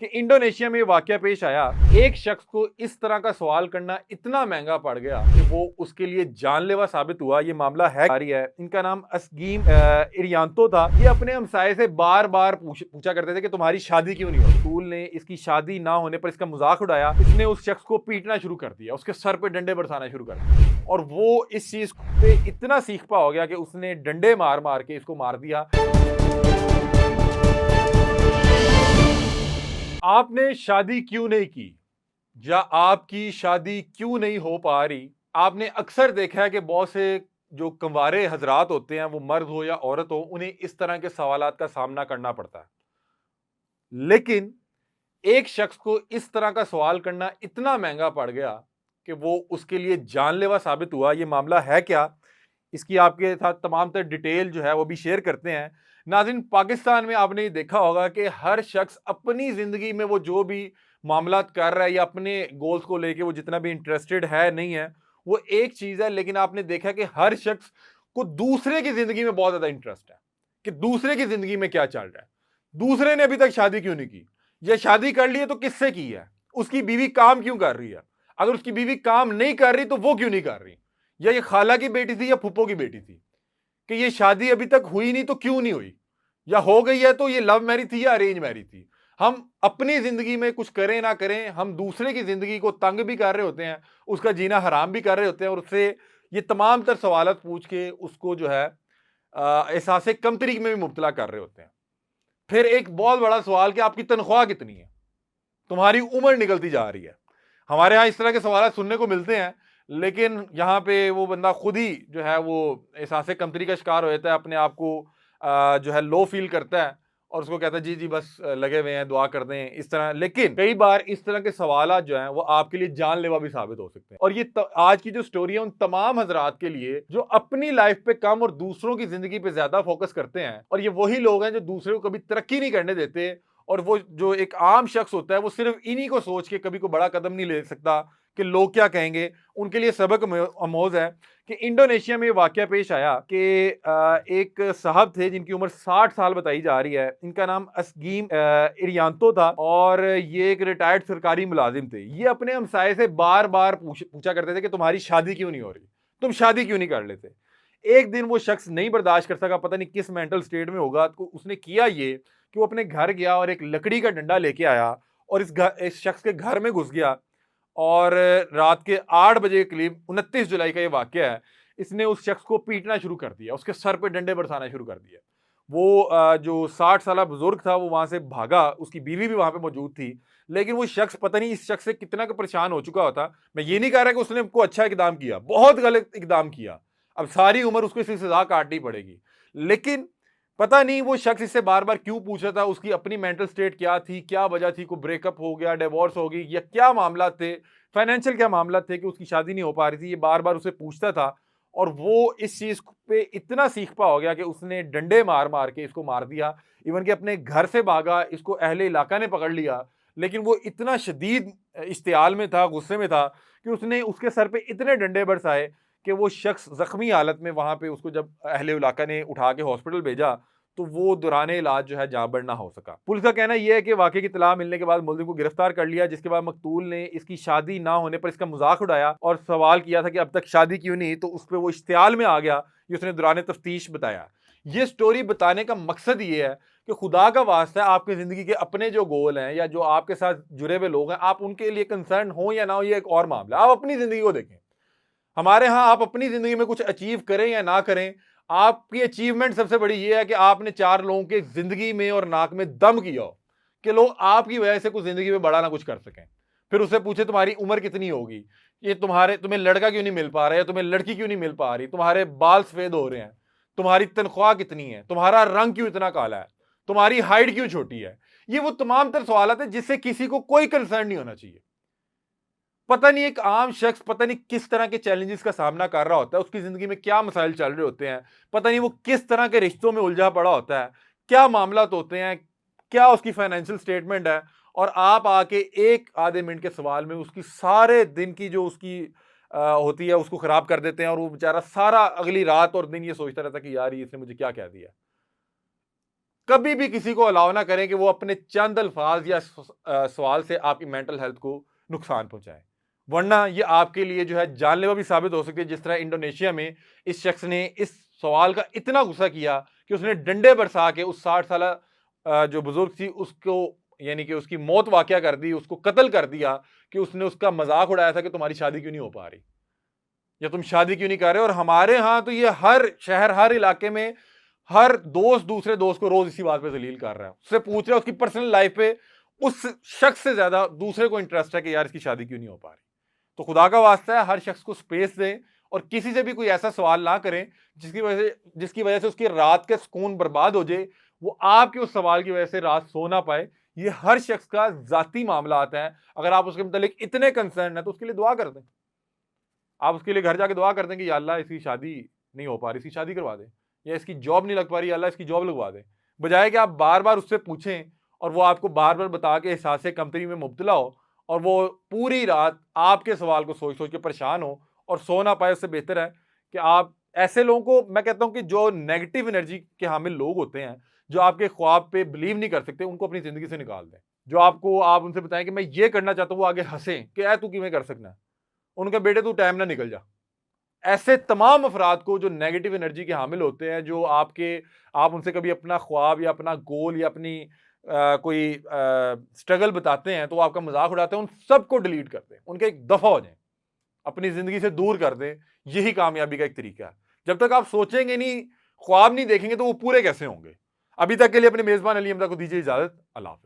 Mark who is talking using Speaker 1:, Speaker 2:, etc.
Speaker 1: कि इंडोनेशिया में ये वाकया पेश आया। एक शख्स को इस तरह का सवाल करना इतना महंगा पड़ गया कि वो उसके लिए जानलेवा साबित हुआ। ये मामला है जारी है। इनका नाम असगीम इरियांतो था। ये अपने हमसाये से बार बार पूछा करते थे कि तुम्हारी शादी क्यों नहीं होती। स्कूल ने इसकी शादी ना होने पर इसका मजाक उड़ाया। इसने उस शख्स को पीटना शुरू कर दिया, उसके सर पे डंडे बरसाना शुरू कर दिया और वो इस चीज पे इतना सीखपा हो गया कि उसने डंडे मार मार के इसको मार दिया। आपने शादी क्यों नहीं की या आपकी शादी क्यों नहीं हो पा रही? आपने अक्सर देखा है कि बहुत से जो कंवारे हजरात होते हैं, वो मर्द हो या औरत हो, उन्हें इस तरह के सवालात का सामना करना पड़ता है। लेकिन एक शख्स को इस तरह का सवाल करना इतना महंगा पड़ गया कि वो उसके लिए जानलेवा साबित हुआ। ये मामला है क्या? इसकी आपके साथ तमाम तर डिटेल जो है वो भी शेयर करते हैं। नाज़रीन, पाकिस्तान में आपने ये देखा होगा कि हर शख्स अपनी ज़िंदगी में वो जो भी मामलात कर रहा है या अपने गोल्स को लेके वो जितना भी इंटरेस्टेड है, नहीं है, वो एक चीज़ है। लेकिन आपने देखा कि हर शख्स को दूसरे की ज़िंदगी में बहुत ज़्यादा इंटरेस्ट है कि दूसरे की ज़िंदगी में क्या चल रहा है। दूसरे ने अभी तक शादी क्यों नहीं की? या शादी कर ली है तो किससे की है? उसकी बीवी काम क्यों कर रही है? अगर उसकी बीवी काम नहीं कर रही तो वो क्यों नहीं कर रही? या ये खाला की बेटी थी या फूफो की बेटी थी कि ये शादी अभी तक हुई नहीं तो क्यों नहीं हुई, या हो गई है तो ये लव मैरिज थी या अरेंज मैरिज थी। हम अपनी जिंदगी में कुछ करें ना करें, हम दूसरे की जिंदगी को तंग भी कर रहे होते हैं, उसका जीना हराम भी कर रहे होते हैं और उससे ये तमाम तर सवालत पूछ के उसको जो है एहसास कमतरी में भी मुब्तला कर रहे होते हैं। फिर एक बहुत बड़ा सवाल कि आपकी तनख्वाह कितनी है, तुम्हारी उम्र निकलती जा रही है। हमारे यहाँ इस तरह के सवाल सुनने को मिलते हैं, लेकिन यहाँ पे वो बंदा खुद ही जो है वो एहसास कमतरी का शिकार हो जाता है, अपने आप को जो है लो फील करता है और उसको कहता है जी जी बस लगे हुए हैं, दुआ कर दें इस तरह। लेकिन कई बार इस तरह के सवाल जो हैं वो आपके लिए जानलेवा भी साबित हो सकते हैं। और ये आज की जो स्टोरी है उन तमाम हजरात के लिए जो अपनी लाइफ पे कम और दूसरों की जिंदगी पे ज्यादा फोकस करते हैं। और ये वही लोग हैं जो दूसरे को कभी तरक्की नहीं करने देते। और वो जो एक आम शख्स होता है वो सिर्फ इन्हीं को सोच के कभी कोई बड़ा कदम नहीं ले सकता कि लोग क्या कहेंगे। उनके लिए सबक आमोज है कि इंडोनेशिया में ये वाकया पेश आया कि एक साहब थे जिनकी उम्र 60 साल बताई जा रही है। इनका नाम असगीम इरियांतो था और ये एक रिटायर्ड सरकारी मुलाजिम थे। ये अपने हमसाये से बार बार पूछा करते थे कि तुम्हारी शादी क्यों नहीं हो रही, तुम शादी क्यों नहीं कर लेते। एक दिन वो शख्स नहीं बर्दाश्त कर सका, पता नहीं किस मेंटल स्टेट में होगा, तो उसने किया ये कि वो अपने घर गया और एक लकड़ी का डंडा लेके आया और इस शख्स के घर में घुस गया। और रात के 8 बजे के करीब 29 जुलाई का ये वाकया है, इसने उस शख्स को पीटना शुरू कर दिया, उसके सर पे डंडे बरसाना शुरू कर दिया। वो जो 60 साल बुजुर्ग था वो वहां से भागा, उसकी बीवी भी वहां पे मौजूद थी। लेकिन वो शख्स पता नहीं इस शख्स से कितना का परेशान हो चुका होता। मैं ये नहीं कह रहा कि उसने को अच्छा इकदाम किया, बहुत गलत इकदाम किया। अब सारी उम्र उसको इसकी सजा काटनी पड़ेगी। लेकिन पता नहीं वो शख्स इससे बार बार क्यों पूछ रहा था, उसकी अपनी मेंटल स्टेट क्या थी, क्या वजह थी, को ब्रेकअप हो गया, डिवोर्स हो गई, या क्या मामला थे, फाइनेंशियल क्या मामला थे कि उसकी शादी नहीं हो पा रही थी। ये बार बार उसे पूछता था और वो इस चीज पे इतना सीखपा हो गया कि उसने डंडे मार मार के इसको मार दिया। इवन कि अपने घर से भागा, इसको अहले इलाका ने पकड़ लिया। लेकिन वो इतना शदीद इश्तियाल में था, गुस्से में था कि उसने उसके सर पे इतने डंडे बरसाए कि वो शख्स जख्मी हालत में वहां पे, उसको जब अहले इलाका ने उठा के हॉस्पिटल भेजा तो वो दौराने इलाज जो है जाँ बढ़ ना हो सका। पुलिस का कहना यह है कि वाकये की इत्तला मिलने के बाद मुलजिम को गिरफ्तार कर लिया, जिसके बाद मकतूल ने इसकी शादी ना होने पर इसका मजाक उड़ाया और सवाल किया था कि अब तक शादी क्यों नहीं, तो उस पर वो इश्तियाल में आ गया। ये उसने दौरान तफ्तीश बताया। ये स्टोरी बताने का मकसद ये है कि खुदा का वास्ता है, आपकी जिंदगी के अपने जो गोल हैं या जो आपके साथ जुड़े हुए लोग हैं, आप उनके लिए कंसर्न हो या ना हो, ये एक और मामला। आप अपनी जिंदगी को देखें। हमारे यहाँ आप अपनी जिंदगी में कुछ अचीव करें या ना करें, आपकी अचीवमेंट सबसे बड़ी ये है कि आपने 4 लोगों के जिंदगी में और नाक में दम किया हो कि लोग आपकी वजह से कुछ जिंदगी में बड़ा ना कुछ कर सकें। फिर उससे पूछे तुम्हारी उम्र कितनी होगी, ये तुम्हें लड़का क्यों नहीं मिल पा रहा है, तुम्हें लड़की क्यों नहीं मिल पा रही, तुम्हारे बाल सफेद हो रहे हैं, तुम्हारी तनख्वाह कितनी है, तुम्हारा रंग क्यों इतना काला है, तुम्हारी हाइट क्यों छोटी है। ये वो तमाम तर सवाल है जिससे किसी को कोई कंसर्न नहीं होना चाहिए। पता नहीं एक आम शख्स पता नहीं किस तरह के चैलेंजेस का सामना कर रहा होता है, उसकी जिंदगी में क्या मसाइल चल रहे होते हैं, पता नहीं वो किस तरह के रिश्तों में उलझा पड़ा होता है, क्या मामला होते हैं, क्या उसकी फाइनेंशियल स्टेटमेंट है। और आप आके एक आधे मिनट के सवाल में उसकी सारे दिन की जो उसकी होती है उसको खराब कर देते हैं और वो बेचारा सारा अगली रात और दिन ये सोचता रहता है कि यार ये इसने मुझे क्या कह दिया। कभी भी किसी को अलाउ ना करें कि वो अपने चंद अल्फाज या सवाल से आपकी मेंटल हेल्थ को नुकसान पहुंचाए, वरना ये आपके लिए जो है जानलेवा भी साबित हो सकती है। जिस तरह इंडोनेशिया में इस शख्स ने इस सवाल का इतना गुस्सा किया कि उसने डंडे बरसा के उस 60 साल जो बुजुर्ग थी उसको, यानी कि उसकी मौत वाकया कर दी, उसको कत्ल कर दिया कि उसने उसका मजाक उड़ाया था कि तुम्हारी शादी क्यों नहीं हो पा रही या तुम शादी क्यों नहीं कर रहे। और हमारे यहाँ तो ये हर शहर, हर इलाके में हर दोस्त दूसरे दोस्त को रोज इसी बात पे जलील कर रहा है, उससे पूछ रहा है उसकी पर्सनल लाइफ पे उस शख्स से ज्यादा दूसरे को इंटरेस्ट है कि यार इसकी शादी क्यों नहीं हो पा रही। तो खुदा का वास्ता है हर शख्स को स्पेस दें और किसी से भी कोई ऐसा सवाल ना करें जिसकी वजह से उसकी रात के सुकून बर्बाद हो जाए, वो आपके उस सवाल की वजह से रात सो ना पाए। ये हर शख्स का जाती मामला आता है। अगर आप उसके मतलब इतने कंसर्न है तो उसके लिए दुआ कर दें। आप उसके लिए घर जाके दुआ कर दें कि या अल्लाह इसकी शादी नहीं हो पा रही, इसकी शादी करवा दे, या इसकी जॉब नहीं लग पा रही, या अल्लाह इसकी जॉब लगवा दे। बजाय कि आप बार बार उससे पूछें और वो आपको बार बार बता के एहसास कमतरी में मुब्तला हो और वो पूरी रात आपके सवाल को सोच सोच के परेशान हो और सो ना पाए, उससे बेहतर है कि आप ऐसे लोगों को, मैं कहता हूं कि जो नेगेटिव एनर्जी के हामिल लोग होते हैं, जो आपके ख्वाब पे बिलीव नहीं कर सकते, उनको अपनी जिंदगी से निकाल दें। जो आपको, आप उनसे बताएं कि मैं ये करना चाहता हूं, वो आगे हंसें कि ऐ तू किवें कर सकना है, उनके बेटे तू टाइम ना निकल जा। ऐसे तमाम अफराद को जो नेगेटिव एनर्जी के हामिल होते हैं, जो आप उनसे कभी अपना ख्वाब या अपना गोल या अपनी कोई स्ट्रगल बताते हैं तो वो आपका मजाक उड़ाते हैं, उन सबको डिलीट कर दें, उनके एक दफा हो जाएं, अपनी जिंदगी से दूर कर दें। यही कामयाबी का एक तरीका है। जब तक आप सोचेंगे नहीं, ख्वाब नहीं देखेंगे, तो वो पूरे कैसे होंगे। अभी तक के लिए अपने मेजबान अली हमजा को दीजिए इजाजत। अल्लाह हाफिज।